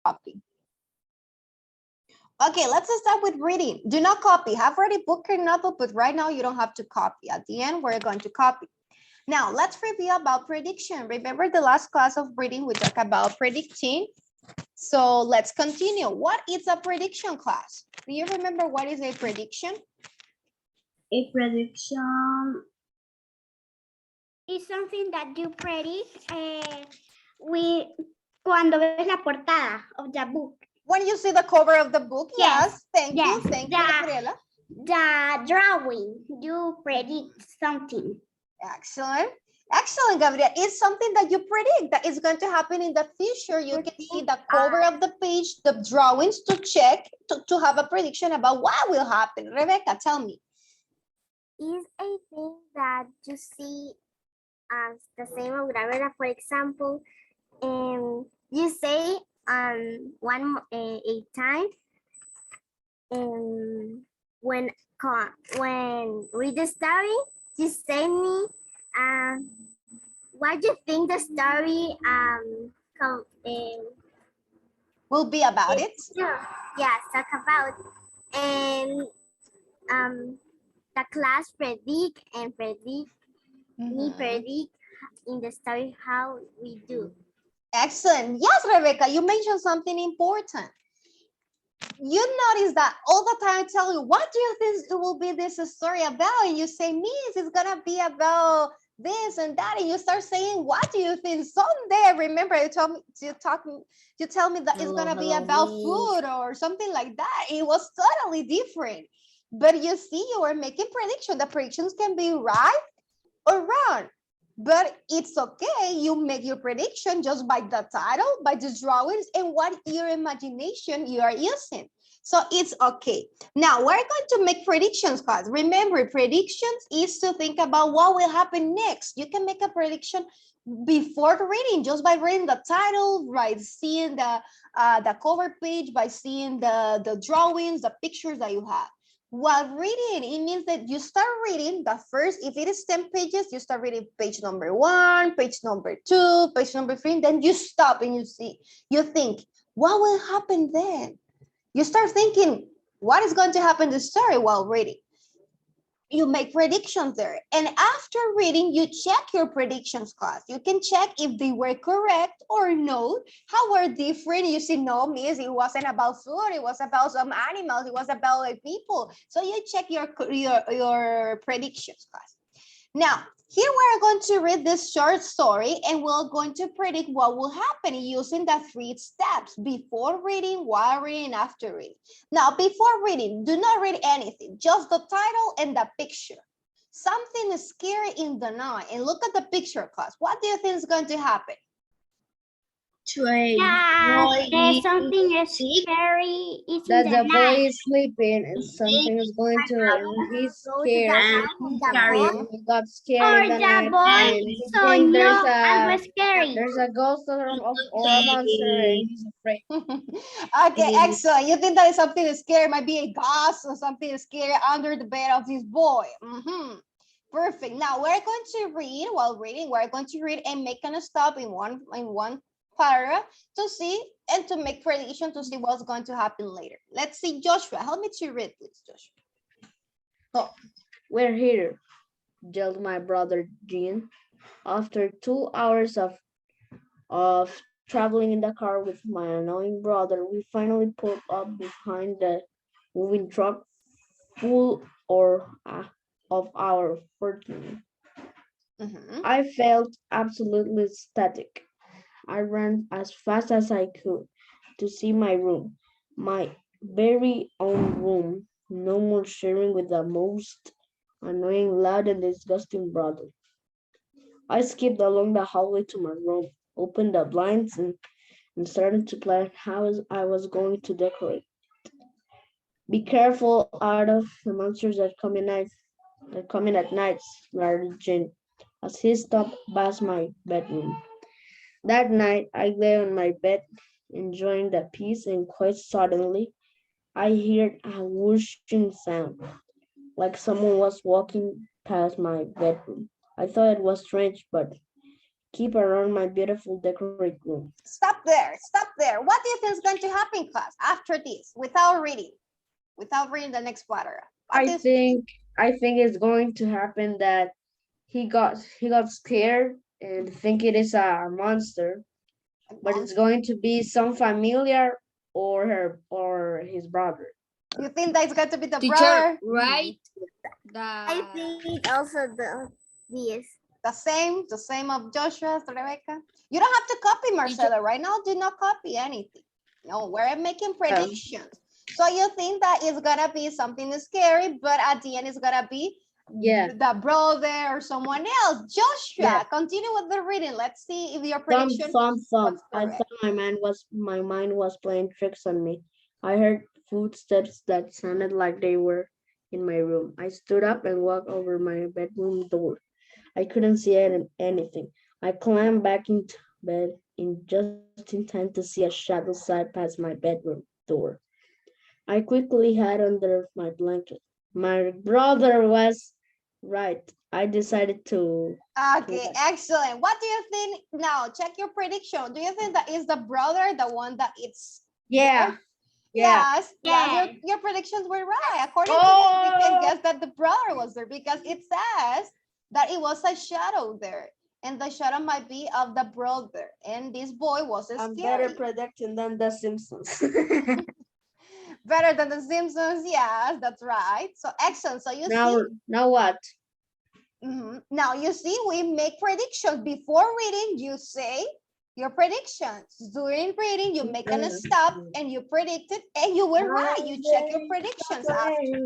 copy. Okay, let's start with reading. Do not copy. Have already booked your notebook, but right now you don't have to copy. At the end, we're going to copy. Now, let's review about prediction. Remember the last class of reading, we talked about predicting. So let's continue. What is a prediction, class? Do you remember what is a prediction? A prediction is something that you predict cuando ves la portada of the book. When you see the cover of the book, yes. Thank you, Gabriela. The drawing, you predict something. Excellent. Excellent, Gabriel. It's something that you predict that is going to happen in the future. You can see the cover of the page, the drawings to check, to have a prediction about what will happen. Rebecca, tell me. Is a thing that you see as the same of Gabriela, for example, you say a time when read the story, you say me what do you think the story will be about it? Yeah, talk about. And the class predict me predict in the story how we do. Excellent. Yes, Rebecca, you mentioned something important. You notice that all the time I tell you, what do you think it will be this story about? And you say, Miss, it's gonna be about this and that, and you start saying, what do you think? Someday, remember, you tell me that it's gonna be about food or something like that. It was totally different. But you see, you were making predictions. The predictions can be right or wrong. But it's okay, you make your prediction just by the title, by the drawings, and what your imagination you are using. So it's okay. Now we're going to make predictions, guys. Remember, predictions is to think about what will happen next. You can make a prediction before reading, just by reading the title, by seeing the cover page, by seeing the drawings, the pictures that you have. While reading, it means that you start reading the first, if it is 10 pages, you start reading page number 1, page number 2, page number 3, and then you stop and you think, what will happen then? You start thinking, what is going to happen in the story while reading? You make predictions there. And after reading, you check your predictions, class. You can check if they were correct or no. How were different? You see, no, miss, it wasn't about food. It was about some animals. It was about people. So you check your predictions, class. Now, here we're going to read this short story and we're going to predict what will happen using the 3 steps: before reading, while reading, and after reading. Now, before reading, do not read anything, just the title and the picture. Something is scary in the night, and look at the picture, class. What do you think is going to happen? There's something scary. That the boy is sleeping and something is going to, he's scared. He got scared in the night. And there's a ghost or a monster and he's afraid. Okay, excellent. You think that is something scary, might be a ghost or something scary under the bed of this boy. Perfect. Now we're going to read. While reading, we're going to read and make a stop in one paragraph to see and to make prediction to see what's going to happen later. Let's see, Joshua, help me to read, please, Joshua. Oh, we're here, yelled my brother Jean. After 2 hours of traveling in the car with my annoying brother, we finally pulled up behind the moving truck full of our fortune. I felt absolutely ecstatic. I ran as fast as I could to see my room, my very own room. No more sharing with the most annoying, loud, and disgusting brother. I skipped along the hallway to my room, opened the blinds, and started to plan how I was going to decorate. Be careful out of the monsters that come in at night, snarled Jin as he stopped past my bedroom. That night, I lay on my bed, enjoying the peace, and quite suddenly, I heard a whooshing sound, like someone was walking past my bedroom. I thought it was strange, but keep around my beautiful decorated room. Stop there. Stop there. What do you think is going to happen, class, after this, without reading the next paragraph? What do you I think it's going to happen that he got scared and think it is a monster, but it's going to be some familiar or his brother. You think that it's going to be the Teacher, brother? right? I think also this. The same of Joshua, Rebecca. You don't have to copy Marcelo right now. Do not copy anything. No, we're making predictions. So you think that it's gonna be something scary, but at the end it's gonna be the brother or someone else. Joshua, continue with the reading. Let's see if your prediction. Thump. was I correct. thought my mind was playing tricks on me. I heard footsteps that sounded like they were in my room. I stood up and walked over my bedroom door. I couldn't see anything. I climbed back into bed just in time to see a shadow slide past my bedroom door. I quickly hid under my blanket. My brother was right. I decided to. Okay, excellent. What do you think now? Check your prediction. Do you think that is the brother, the one that it's there? Yes, your predictions were right. According to this, we can guess that the brother was there because it says that it was a shadow there. And the shadow might be of the brother. And this boy was scary. I'm better predicting than the Simpsons. Better than the Simpsons, yes, that's right. So excellent. So you see. Now what? Now you see, we make predictions. Before reading, you say your predictions. During reading, you make a stop and you predict it and you were right. You check your predictions after.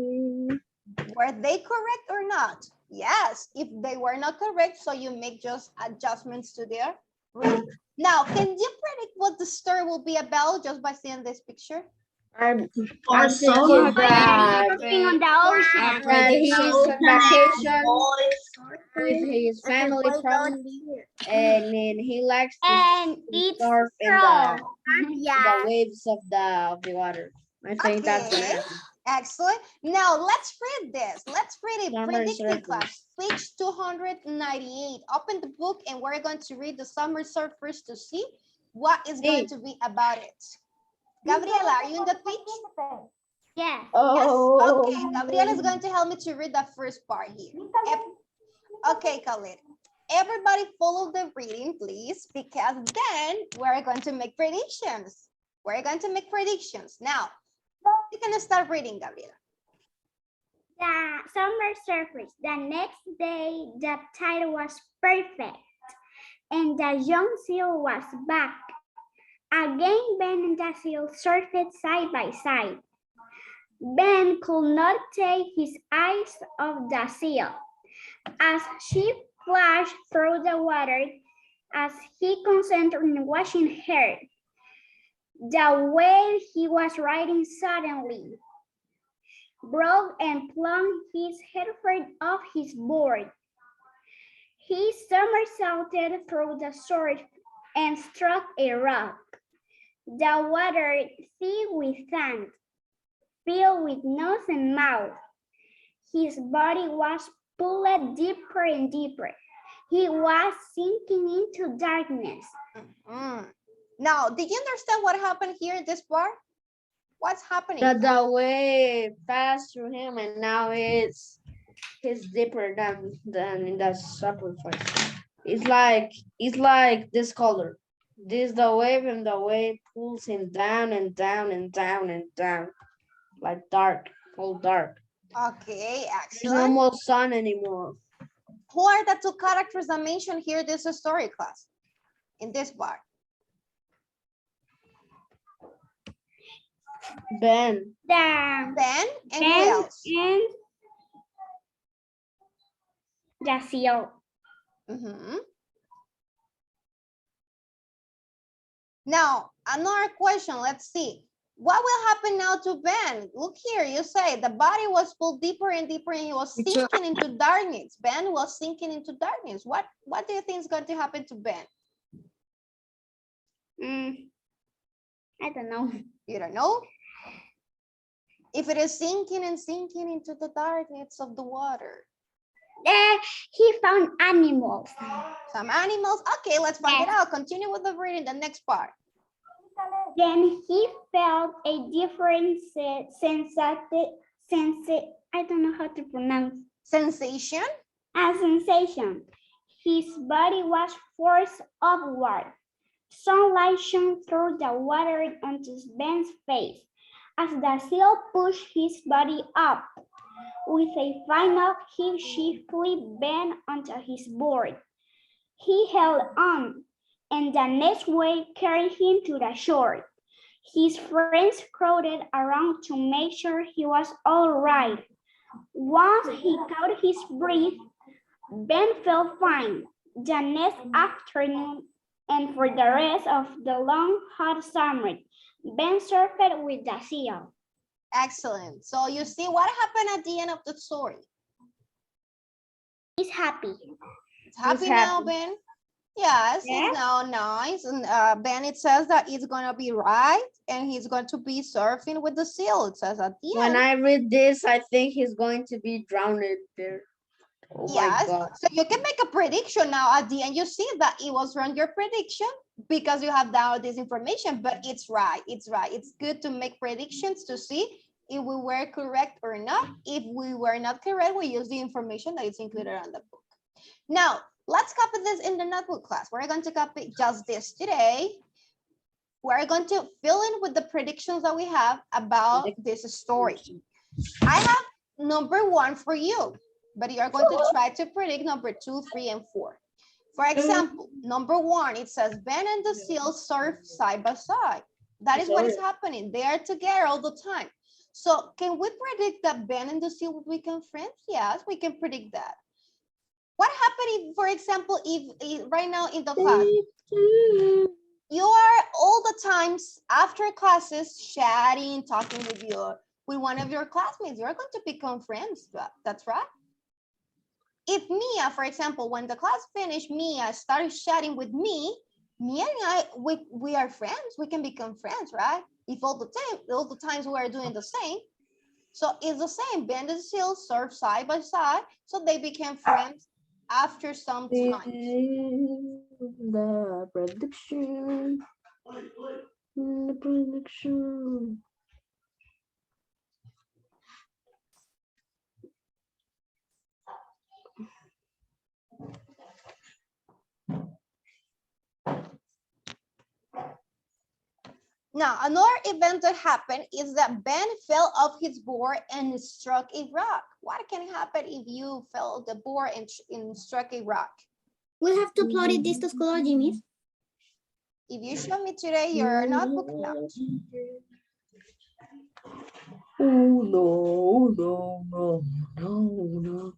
Were they correct or not? Yes, if they were not correct, so you make just adjustments to their reading. Now, can you predict what the story will be about just by seeing this picture? I'm so thinking that On the ocean. he's on vacation with his family probably, and then he likes to eat surf in straw. the waves of the water. I think that's Okay. it. Excellent. Now let's read this. Let's read it. Summary Predicting surface. class, page 298. Open the book and we're going to read the summary surface to see what is going to be about it. Gabriela, are you in the page? Yes. Oh. Yes. Okay, Gabriela is going to help me to read the first part here. Okay, Khalid. Everybody follow the reading, please, because then we're going to make predictions. We're going to make predictions. Now, you can start reading, Gabriela. The summer surface. The next day, the tide was perfect, and the young seal was back. Again, Ben and the seal surfed side by side. Ben could not take his eyes off the seal. As she flashed through the water, as he concentrated on washing her, the whale he was riding suddenly broke and plumped his head off his board. He somersaulted through the surf and struck a rock. The water, thick with sand, filled with nose and mouth. His body was pulled deeper and deeper. He was sinking into darkness. Now, did you understand what happened here in this part? What's happening? That the wave passed through him, and now he's deeper than in the sacrifice. It's like this color. This the wave, and the wave pulls him down and down and down and down, like dark, all dark. Okay, There's no excellent. more sun anymore. Who are the two characters I mentioned here in this story class? In this part. Ben. Ben and who else? And the seal. Now, another question, let's see. What will happen now to Ben? Look here, you say the body was pulled deeper and deeper and he was sinking into darkness. Ben was sinking into darkness. What do you think is going to happen to Ben? I don't know. You don't know? If it is sinking and sinking into the darkness of the water, he found animals. Some animals. Okay, let's find it Yes. out. Continue with the reading, the next part. Then he felt a different I don't know how to pronounce. Sensation. A sensation. His body was forced upward. Sunlight shone through the water onto Ben's face as the seal pushed his body up. With a final heave, she flipped Ben onto his board. He held on, and the next wave carried him to the shore. His friends crowded around to make sure he was all right. Once he caught his breath, Ben felt fine. The next afternoon and for the rest of the long, hot summer, Ben surfed with the seal. Excellent. So you see what happened at the end of the story. He's happy. It's happy now, Ben. Yes, it's now nice. And Ben, it says that it's going to be right and he's going to be surfing with the seal. It says at the When end. I read this, I think he's going to be drowned there. Oh Yes, my God. so you can make a prediction now at the end. You see that it was wrong, your prediction, because you have downloaded this information, but it's right. It's right. It's good to make predictions to see if we were correct or not. If we were not correct, we use the information that is included on the book. Now, let's copy this in the notebook class. We're going to copy just this today. We're going to fill in with the predictions that we have about this story. I have number 1 for you, but you're going to try to predict number 2, 3, and 4. For example, number 1, it says Ben and the seal surf side by side. That is what is happening. They are together all the time. So can we predict that Ben and the seal will become friends? Yes, we can predict that. What happened if, for example, if right now in the class, you are all the times after classes chatting, talking with one of your classmates, you're going to become friends. That's right. If Mia, for example, when the class finished, Mia started chatting with me, Mia and I, we are friends. We can become friends, right? If all the times we are doing the same. So it's the same. Ben and Seal surf side by side, so they became friends after some time. The prediction. The prediction. Now, another event that happened is that Ben fell off his board and struck a rock. What can happen if you fell off the board and struck a rock? We have to upload it this to school, Jimmy. If you show me today your notebook, no. Oh, no, no, no, no, no.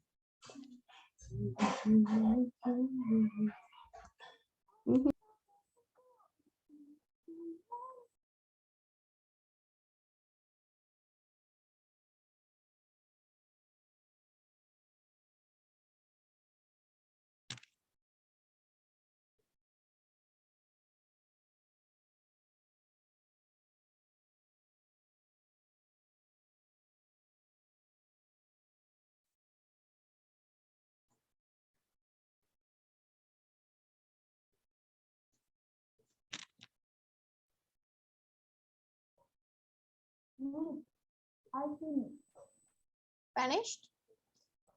Finished?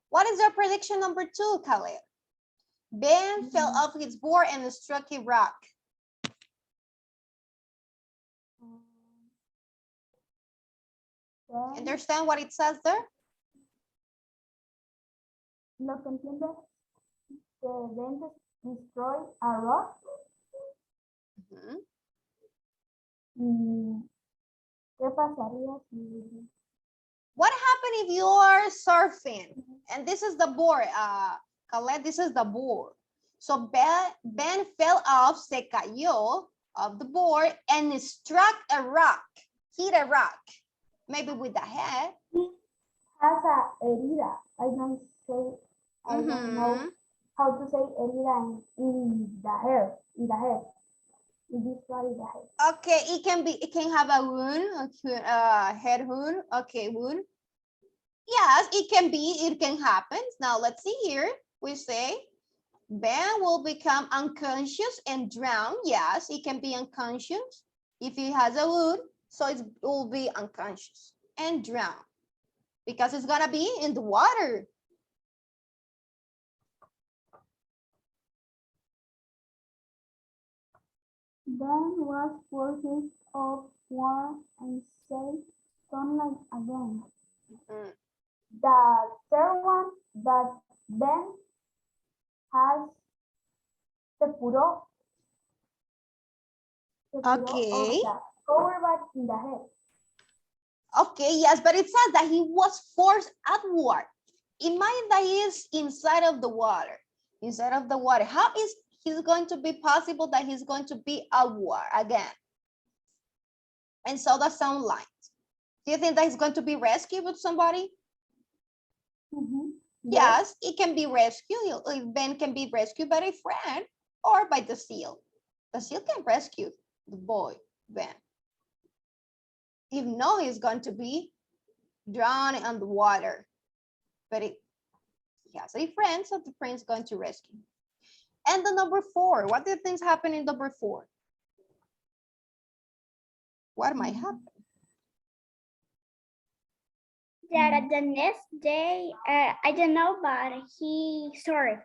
What is your prediction number 2, Khaled? Ben fell off his board and struck a rock. Understand what it says there? Lo que entiendo es que Ben destroy a rock. ¿Qué pasaría si... What happened if you are surfing and this is the board, Khaled, this is the board. So Ben fell off, se cayó of the board and struck a rock, hit a rock, maybe with the head. Has a herida. I don't know how to say herida in the head. In this body, the head. Okay, it can have a wound, a head wound. Okay, wound. Yes, it can be, it can happen. Now let's see here. We say Ben will become unconscious and drown. Yes, it can be unconscious if he has a wound. So it will be unconscious and drown because it's gonna be in the water. Ben was forced of warm and safe sunlight again. Mm. The third one that Ben has se curó Okay. of the cover back in the head. Okay, yes, but it says that he was forced outward. Imagine that he is inside of the water. Inside of the water. How is he going to be possible that he's going to be outward again? And so the sunlight. Do you think that he's going to be rescued with somebody? Yes, it can be rescued. Ben can be rescued by a friend or by the seal. The seal can rescue the boy, Ben. If no, he's going to be drowned in the water. But he has a friend, so the friend is going to rescue. And the number 4, what do you think happen in number 4? What might happen? That the next day, I don't know, but he surfed.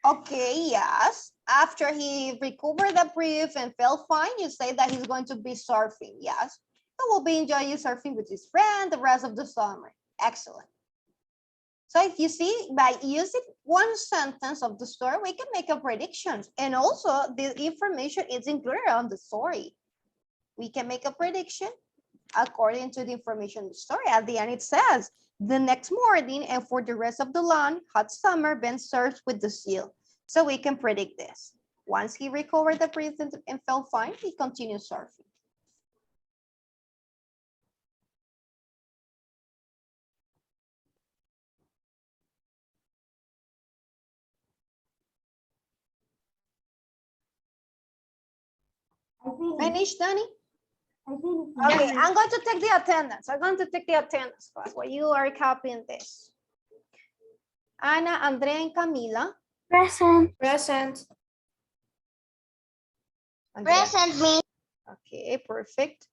Okay, yes. After he recovered the breath and felt fine, you say that he's going to be surfing. Yes. He will be enjoying surfing with his friend the rest of the summer. Excellent. So if you see, by using one sentence of the story, we can make a prediction. And also the information is included on the story. We can make a prediction according to the information in the story. At the end, it says, the next morning and for the rest of the long, hot summer, Ben surfed with the seal. So we can predict this. Once he recovered the breath and felt fine, he continued surfing. Finish, Danny? Okay, I'm going to take the attendance. I'm going to take the attendance class while you are copying this. Ana, Andrea, and Camila. Present. Present. Andrea. Present me. Okay, perfect.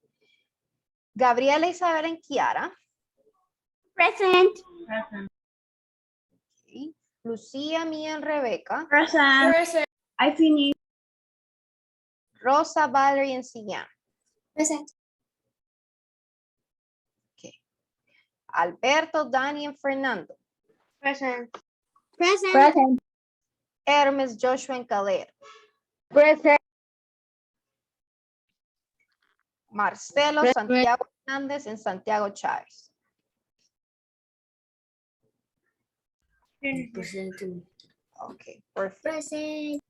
Gabriela, Isabel, and Kiara. Present. Okay. Lucia, Mia, and Rebecca. Present. Present. I finished. Rosa, Valerie, and Sian. Present. Okay. Alberto, Dani, and Fernando. Present. Present. Hermes, Joshua, and Calera. Present. Marcelo, Santiago Hernández, and Santiago Chávez. Present. Okay, perfect. Present.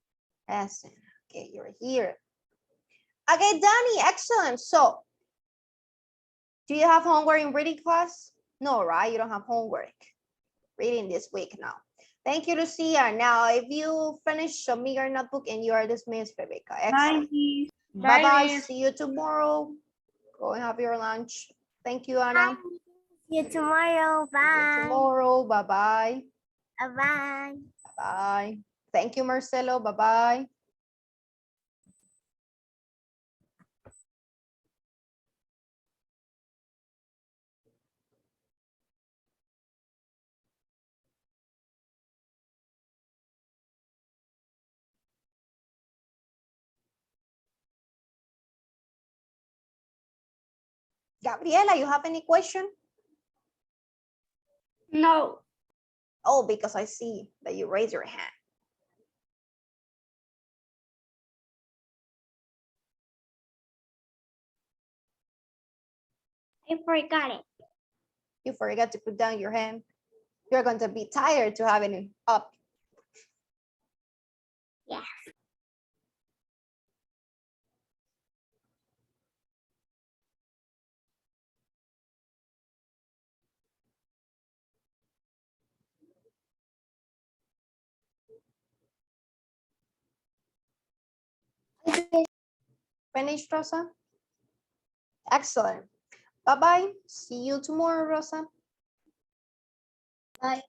Present. Okay, you're here. Okay, Danny, excellent. So, do you have homework in reading class? No, right? You don't have homework reading this week now. Thank you, Lucia. Now, if you finish, show me your notebook and you are dismissed, Rebecca. Excellent. Bye-bye. See you tomorrow. Go and have your lunch. Thank you, Anna. See you tomorrow. See you Bye. tomorrow. Bye-bye. Bye. Bye. Thank you, Marcelo. Bye-bye. Gabriela, you have any question? No. Oh, because I see that you raise your hand. I forgot it. You forgot to put down your hand. You're going to be tired to having it up. Yeah. Finished, Rosa? Excellent. Bye-bye. See you tomorrow, Rosa. Bye.